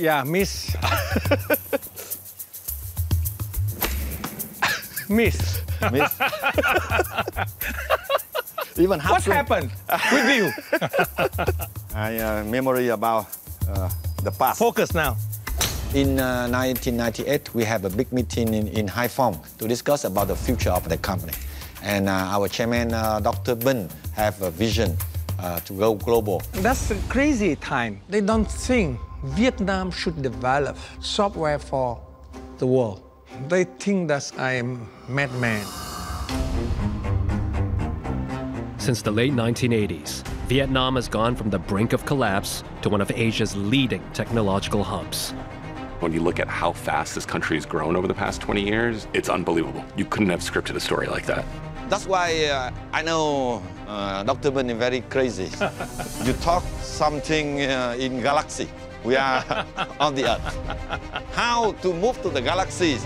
Yeah, miss. Miss. Miss. Even What happened with you? I memory about the past. Focus now. In 1998, we have a big meeting in Haiphong to discuss about the future of the company. And our chairman, Dr. Ben, have a vision to go global. That's a crazy time. They don't think Vietnam should develop software for the world. They think that I am a madman. Since the late 1980s, Vietnam has gone from the brink of collapse to one of Asia's leading technological hubs. When you look at how fast this country has grown over the past 20 years, it's unbelievable. You couldn't have scripted a story like that. That's why I know Dr. Ben is very crazy. You talk something in galaxy. We are on the Earth. How to move to the galaxies?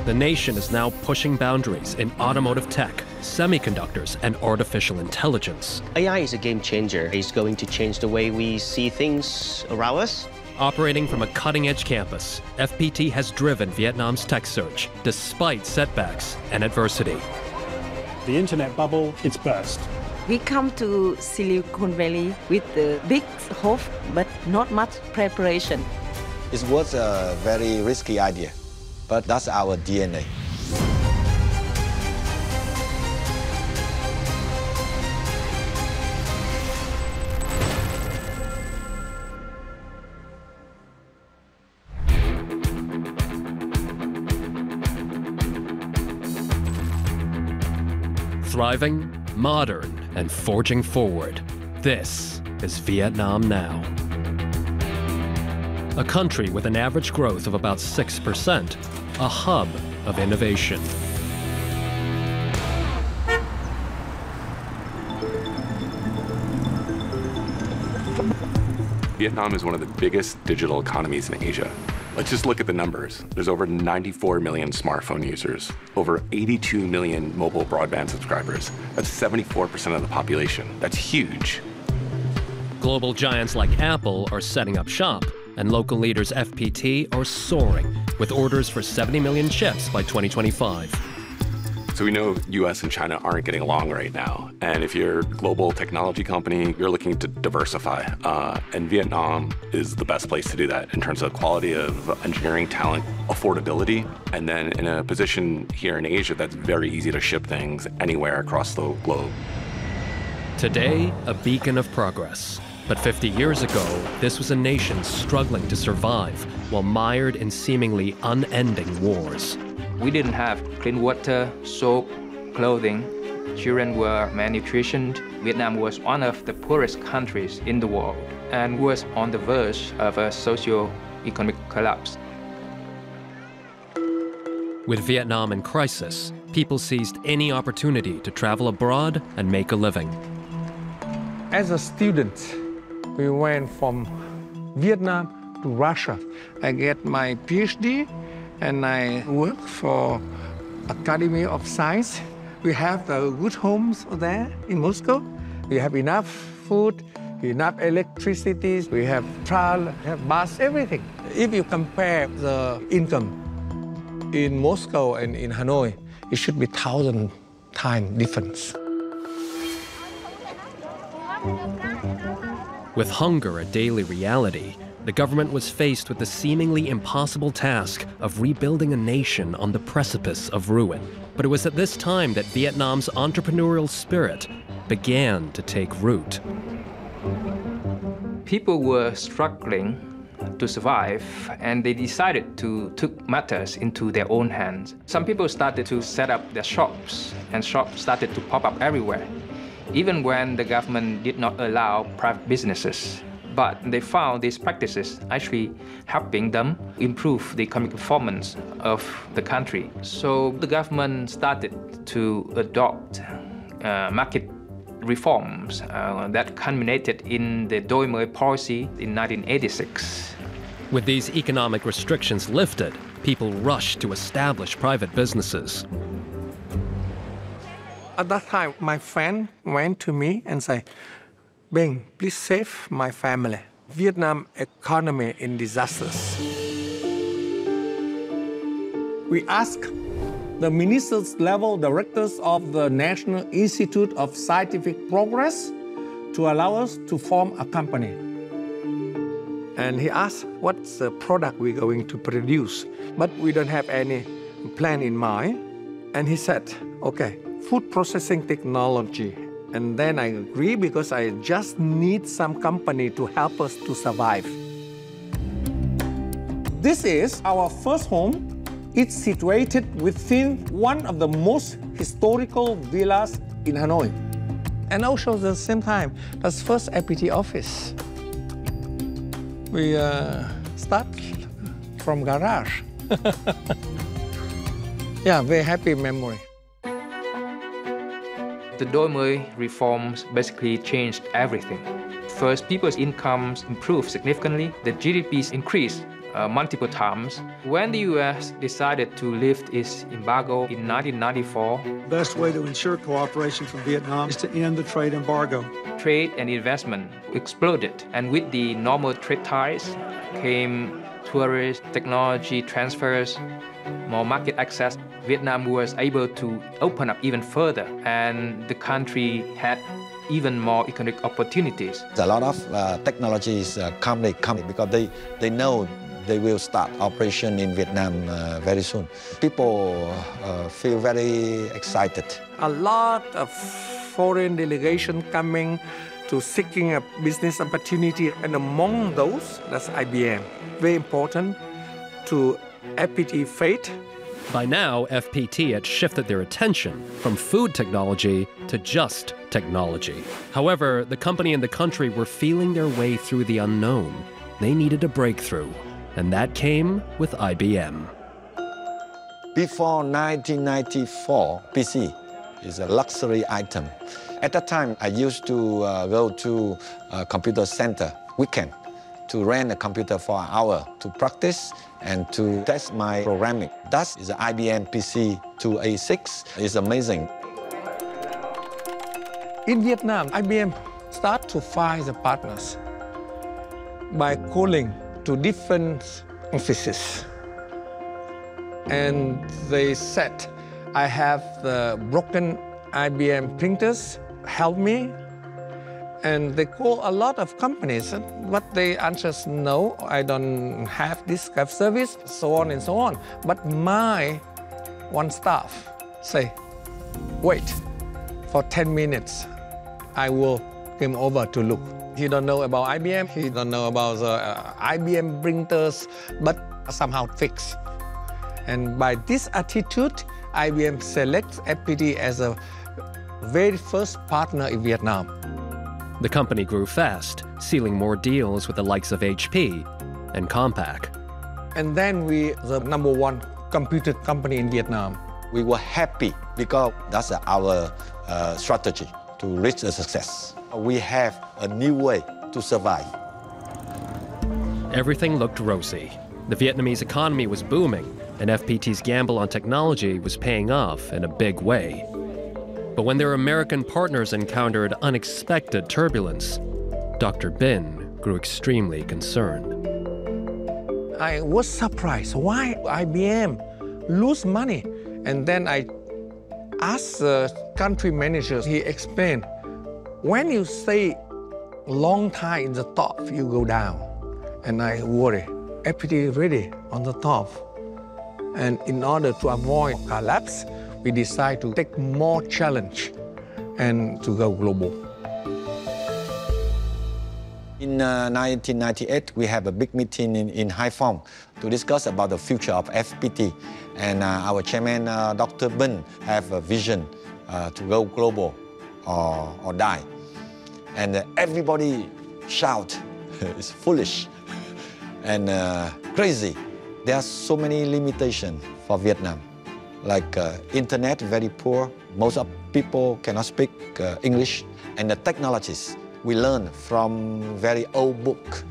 The nation is now pushing boundaries in automotive tech, semiconductors, and artificial intelligence. AI is a game changer. It's going to change the way we see things around us. Operating from a cutting-edge campus, FPT has driven Vietnam's tech surge despite setbacks and adversity. The internet bubble, it's burst. We come to Silicon Valley with the big hope, but not much preparation. It was a very risky idea, but that's our DNA. Thriving, modern, and forging forward. This is Vietnam now. A country with an average growth of about 6%, a hub of innovation. Vietnam is one of the biggest digital economies in Asia. Let's just look at the numbers. There's over 94 million smartphone users, over 82 million mobile broadband subscribers. That's 74% of the population. That's huge. Global giants like Apple are setting up shop, and local leaders FPT are soaring, with orders for 70 million chips by 2025. So we know US and China aren't getting along right now. And if you're a global technology company, you're looking to diversify. And Vietnam is the best place to do that in terms of quality of engineering talent, affordability, and then in a position here in Asia that's very easy to ship things anywhere across the globe. Today, a beacon of progress. But 50 years ago, this was a nation struggling to survive while mired in seemingly unending wars. We didn't have clean water, soap, clothing. Children were malnutritioned. Vietnam was one of the poorest countries in the world and was on the verge of a socio-economic collapse. With Vietnam in crisis, people seized any opportunity to travel abroad and make a living. As a student, we went from Vietnam to Russia. I get my PhD and I work for Academy of Science. We have good homes there in Moscow. We have enough food, enough electricity. We have travel, have bus, everything. If you compare the income in Moscow and in Hanoi, it should be 1,000 times difference. With hunger a daily reality, the government was faced with the seemingly impossible task of rebuilding a nation on the precipice of ruin. But it was at this time that Vietnam's entrepreneurial spirit began to take root. People were struggling to survive, and they decided to take matters into their own hands. Some people started to set up their shops, and shops started to pop up everywhere, even when the government did not allow private businesses. But they found these practices actually helping them improve the economic performance of the country. So the government started to adopt market reforms that culminated in the Đôi mới policy in 1986. With these economic restrictions lifted, people rushed to establish private businesses. At that time, my friend went to me and said, "Ben, please save my family Vietnam economy in disasters. We asked the ministers level directors of the National Institute of Scientific Progress to allow us to form a company. And he asked, what's the product we're going to produce? But we don't have any plan in mind. And he said, okay, food processing technology. And then I agree because I just need some company to help us to survive. This is our first home. It's situated within one of the most historical villas in Hanoi. And also at the same time, that's first FPT office. We start from garage. Yeah, very happy memory. The Đôi Mươi reforms basically changed everything. First, people's incomes improved significantly. The GDPs increased multiple times. When the U.S. decided to lift its embargo in 1994, the best way to ensure cooperation from Vietnam is to end the trade embargo. Trade and investment exploded, and with the normal trade ties came tourist technology transfers, more market access. Vietnam was able to open up even further, and the country had even more economic opportunities. A lot of technologies companies come because they know they will start operation in Vietnam very soon. People feel very excited. A lot of foreign delegation coming to seeking a business opportunity, and among those, that's IBM. Very important to FPT fate. By now, FPT had shifted their attention from food technology to just technology. However, the company and the country were feeling their way through the unknown. They needed a breakthrough, and that came with IBM. Before 1994, PC is a luxury item. At that time, I used to go to a computer center weekend to rent a computer for an hour to practice and to test my programming. That is the IBM PC 286. It's amazing. In Vietnam, IBM started to find the partners by calling to different offices. And they said, I have the broken IBM printers, help me. And they call a lot of companies, but they answer, no, I don't have this kind of service, so on and so on. But my one staff say, wait, for 10 minutes, I will come over to look. He don't know about IBM, he don't know about the IBM printers, but somehow fix. And by this attitude, IBM selects FPT as a very first partner in Vietnam. The company grew fast, sealing more deals with the likes of HP and Compaq. And then we the #1 computer company in Vietnam. We were happy because that's our strategy to reach a success. We have a new way to survive. Everything looked rosy. The Vietnamese economy was booming, and FPT's gamble on technology was paying off in a big way. But when their American partners encountered unexpected turbulence, Dr. Bin grew extremely concerned. I was surprised. Why IBM lose money? And then I asked the country manager. He explained, when you stay long time in the top, you go down. And I worry. FPT ready on the top. And in order to avoid collapse, we decide to take more challenge and to go global. In 1998, we have a big meeting in Haiphong to discuss about the future of FPT. And our chairman, Dr. Bin, have a vision to go global or die. And everybody shout, it's foolish and crazy. There are so many limitations for Vietnam. Like internet, very poor. Most of people cannot speak English. And the technologies we learn from very old book.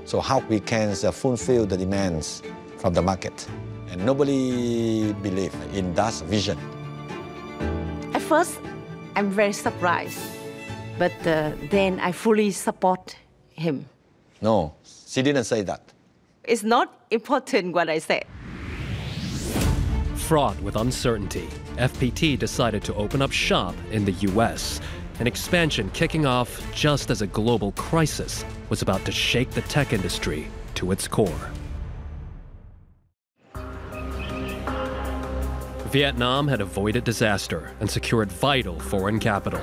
So how we can fulfill the demands from the market. And nobody believe in that vision. At first, I'm very surprised. But then I fully support him. No, she didn't say that. It's not important what I said. Fraught with uncertainty, FPT decided to open up shop in the US, an expansion kicking off just as a global crisis was about to shake the tech industry to its core. Vietnam had avoided disaster and secured vital foreign capital.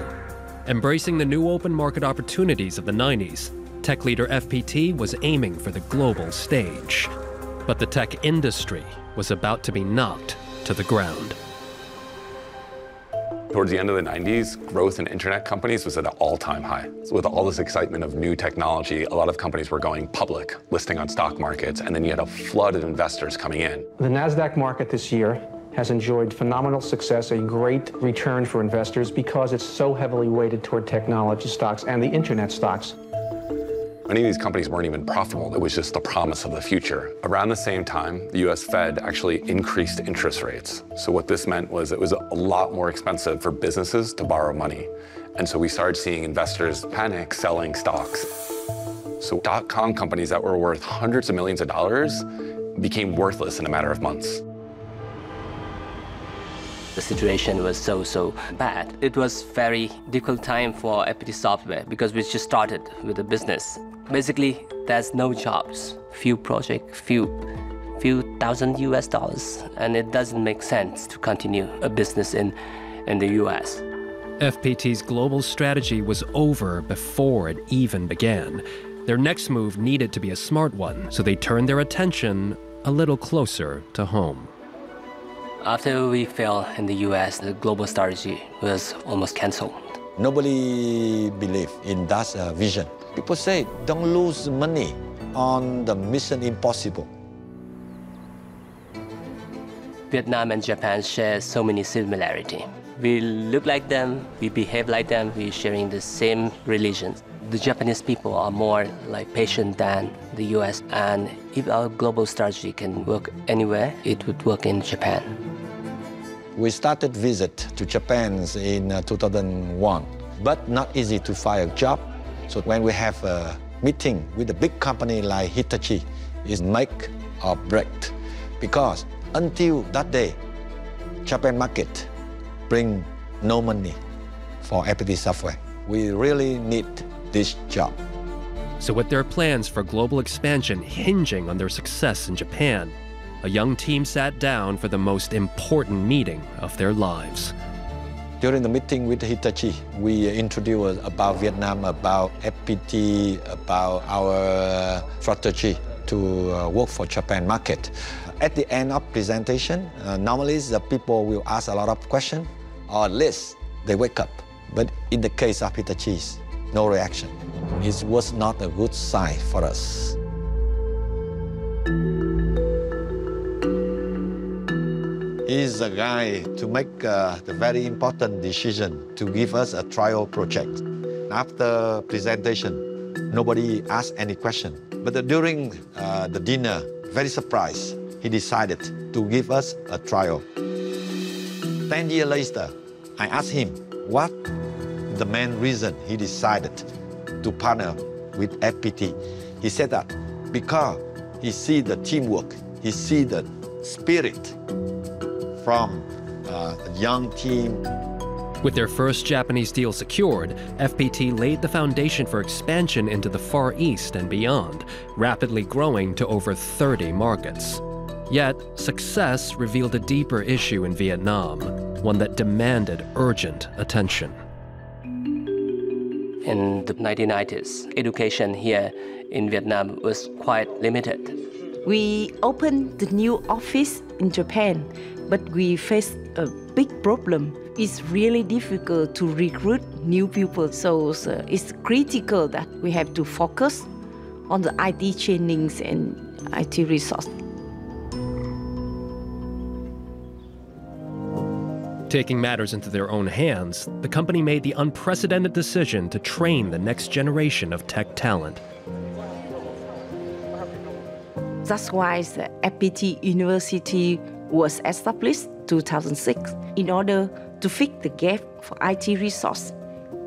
Embracing the new open market opportunities of the 90s, tech leader FPT was aiming for the global stage. But the tech industry was about to be knocked to the ground. Towards the end of the 90s, growth in internet companies was at an all-time high. So with all this excitement of new technology, a lot of companies were going public, listing on stock markets, and then you had a flood of investors coming in. The NASDAQ market this year has enjoyed phenomenal success, a great return for investors because it's so heavily weighted toward technology stocks and the internet stocks. Many of these companies weren't even profitable. It was just the promise of the future. Around the same time, the US Fed actually increased interest rates. So what this meant was it was a lot more expensive for businesses to borrow money. And so we started seeing investors panic selling stocks. So dot-com companies that were worth hundreds of millions of dollars became worthless in a matter of months. The situation was so bad. It was very difficult time for FPT Software because we just started with the business. Basically, there's no jobs, few projects, few thousand US dollars, and it doesn't make sense to continue a business in the US. FPT's global strategy was over before it even began. Their next move needed to be a smart one, so they turned their attention a little closer to home. After we failed in the US, the global strategy was almost canceled. Nobody believed in that vision. People say, don't lose money on the mission impossible. Vietnam and Japan share so many similarities. We look like them, we behave like them, we're sharing the same religions. The Japanese people are more like patient than the US, and if our global strategy can work anywhere, it would work in Japan. We started visit to Japan in 2001, but not easy to find a job. So when we have a meeting with a big company like Hitachi, it's make or break. Because until that day, Japan market bring no money for FPT Software. We really need this job. So with their plans for global expansion hinging on their success in Japan, a young team sat down for the most important meeting of their lives. During the meeting with Hitachi, we introduced about Vietnam, about FPT, about our strategy to work for Japan market. At the end of presentation, normally the people will ask a lot of questions, or at least they wake up. But in the case of Hitachi, no reaction. It was not a good sign for us. He's a guy to make the very important decision to give us a trial project. After presentation, nobody asked any question. But during the dinner, very surprised, he decided to give us a trial. 10 years later, I asked him what the main reason he decided to partner with FPT. He said that because he see the teamwork, he see the spirit from a young team. With their first Japanese deal secured, FPT laid the foundation for expansion into the Far East and beyond, rapidly growing to over 30 markets. Yet, success revealed a deeper issue in Vietnam, one that demanded urgent attention. In the 1990s, education here in Vietnam was quite limited. We opened the new office in Japan, but we faced a big problem. It's really difficult to recruit new people, so it's critical that we have to focus on the IT trainings and IT resources. Taking matters into their own hands, the company made the unprecedented decision to train the next generation of tech talent. That's why the FPT University was established in 2006 in order to fix the gap for IT resource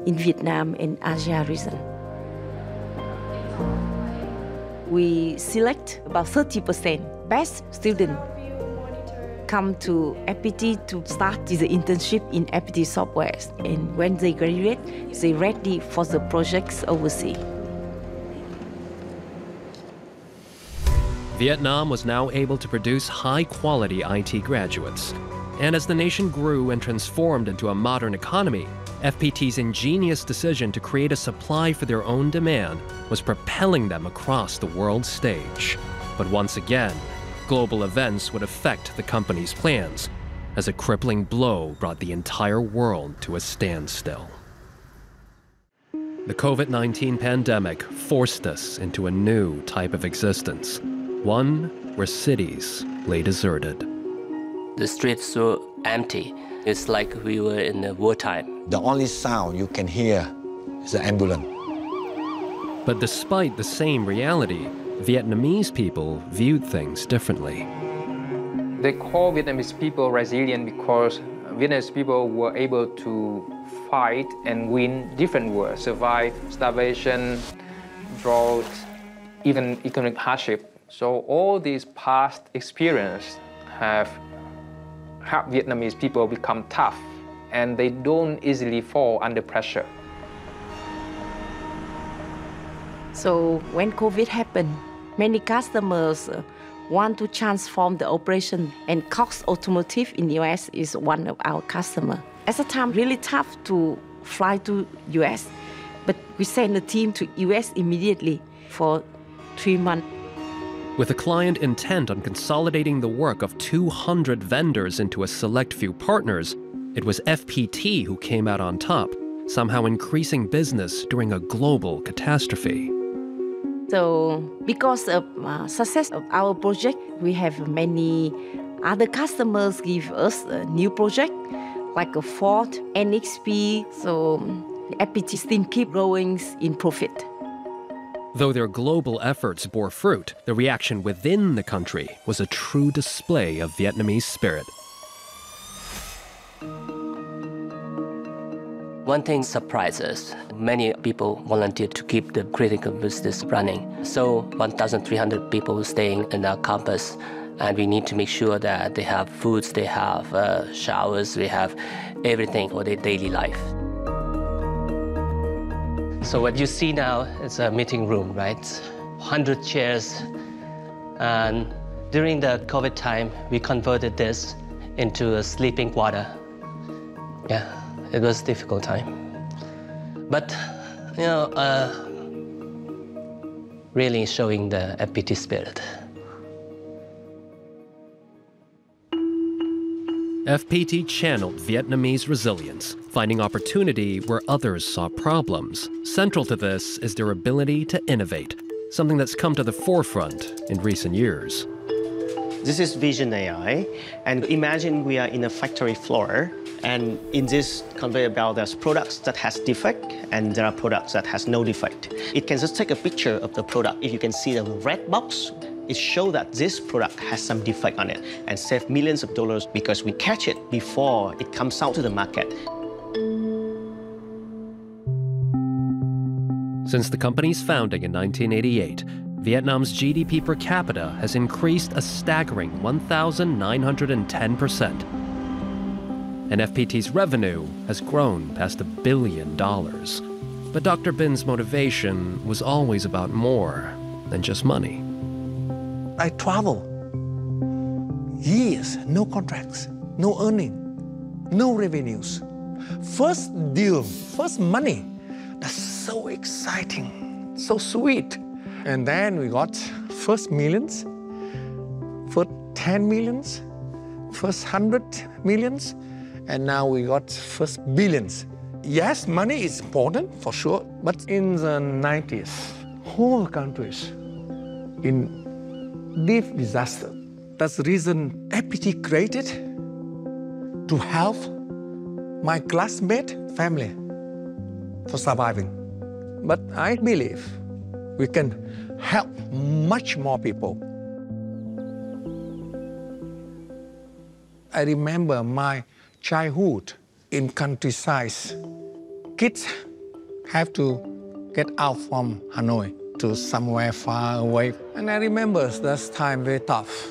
in Vietnam and Asia region. we select about 30% best student come to FPT to start the internship in FPT software. And when they graduate, they're ready for the projects overseas. Vietnam was now able to produce high-quality IT graduates. And as the nation grew and transformed into a modern economy, FPT's ingenious decision to create a supply for their own demand was propelling them across the world stage. But once again, global events would affect the company's plans, as a crippling blow brought the entire world to a standstill. The COVID-19 pandemic forced us into a new type of existence, one where cities lay deserted. The streets were empty. It's like we were in a wartime. The only sound you can hear is the ambulance. But despite the same reality, Vietnamese people viewed things differently. They call Vietnamese people resilient because Vietnamese people were able to fight and win different wars, survive starvation, drought, even economic hardship. So all these past experiences have helped Vietnamese people become tough, and they don't easily fall under pressure. So when COVID happened, many customers want to transform the operation, and Cox Automotive in the US is one of our customers. At the time, really tough to fly to US, but we sent a team to US immediately for 3 months. With a client intent on consolidating the work of 200 vendors into a select few partners, it was FPT who came out on top, somehow increasing business during a global catastrophe. So because of success of our project, we have many other customers give us a new project, like a Ford, NXP, so FPT still keep growing in profit. Though their global efforts bore fruit, the reaction within the country was a true display of Vietnamese spirit. One thing surprised us. Many people volunteered to keep the critical business running. So 1,300 people staying in our campus, and we need to make sure that they have foods, they have showers, they have everything for their daily life. So what you see now is a meeting room, right? 100 chairs. And during the COVID time, we converted this into a sleeping quarter. Yeah, it was a difficult time. But, you know, really showing the FPT spirit. FPT channeled Vietnamese resilience, finding opportunity where others saw problems. Central to this is their ability to innovate, something that's come to the forefront in recent years. This is Vision AI, and imagine we are in a factory floor, and in this conveyor belt, there's products that has defect, and there are products that has no defect. It can just take a picture of the product. If you can see the red box, it shows that this product has some defect on it and save millions of dollars because we catch it before it comes out to the market. Since the company's founding in 1988, Vietnam's GDP per capita has increased a staggering 1,910%. And FPT's revenue has grown past $1 billion. But Dr. Bin's motivation was always about more than just money. I travel years, no contracts, no earning, no revenues. First deal, first money. That's so exciting, so sweet. And then we got first millions, first 10 millions, first 100 millions, and now we got first billions. Yes, money is important for sure, but in the 90s, whole countries in deep disaster. That's the reason FPT created to help my classmate family for surviving. But I believe we can help much more people. I remember my childhood in countryside. Kids have to get out from Hanoi to somewhere far away. And I remember that time very tough.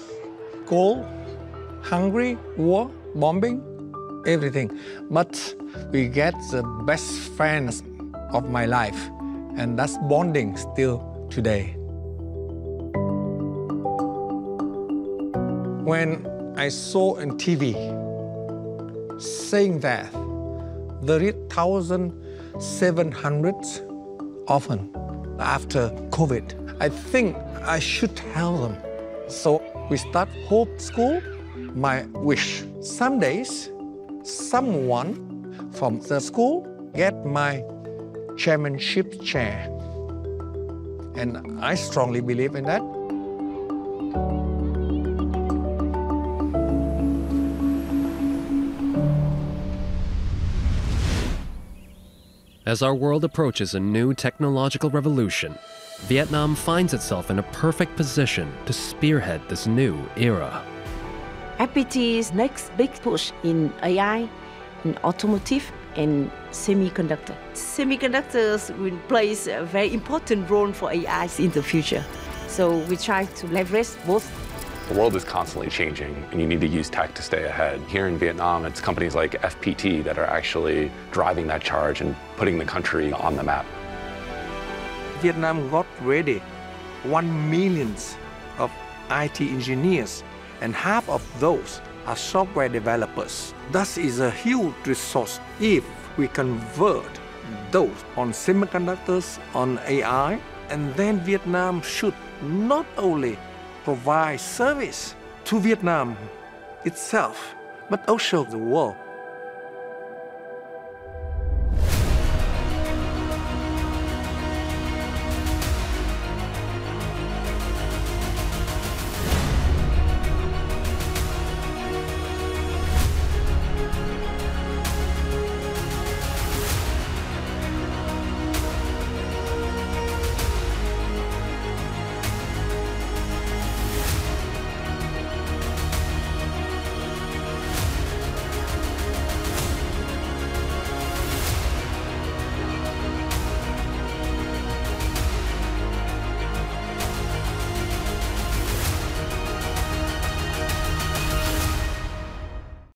Cold, hungry, war, bombing, everything. But we get the best friends of my life, and that's bonding still today. When I saw on TV saying that there is 1,700 orphans after COVID, I think I should tell them. So we start Hope School. My wish, some days, someone from the school get my chairmanship chair. And I strongly believe in that. As our world approaches a new technological revolution, Vietnam finds itself in a perfect position to spearhead this new era. FPT's next big push in AI, in automotive, and semiconductor. Semiconductors will play a very important role for AIs in the future. So we try to leverage both. The world is constantly changing, and you need to use tech to stay ahead. Here in Vietnam, it's companies like FPT that are actually driving that charge and putting the country on the map. Vietnam got ready 1 million of IT engineers, and half of those are software developers. That is a huge resource. If we convert those on semiconductors, on AI, and then Vietnam should not only provide service to Vietnam itself, but also the world.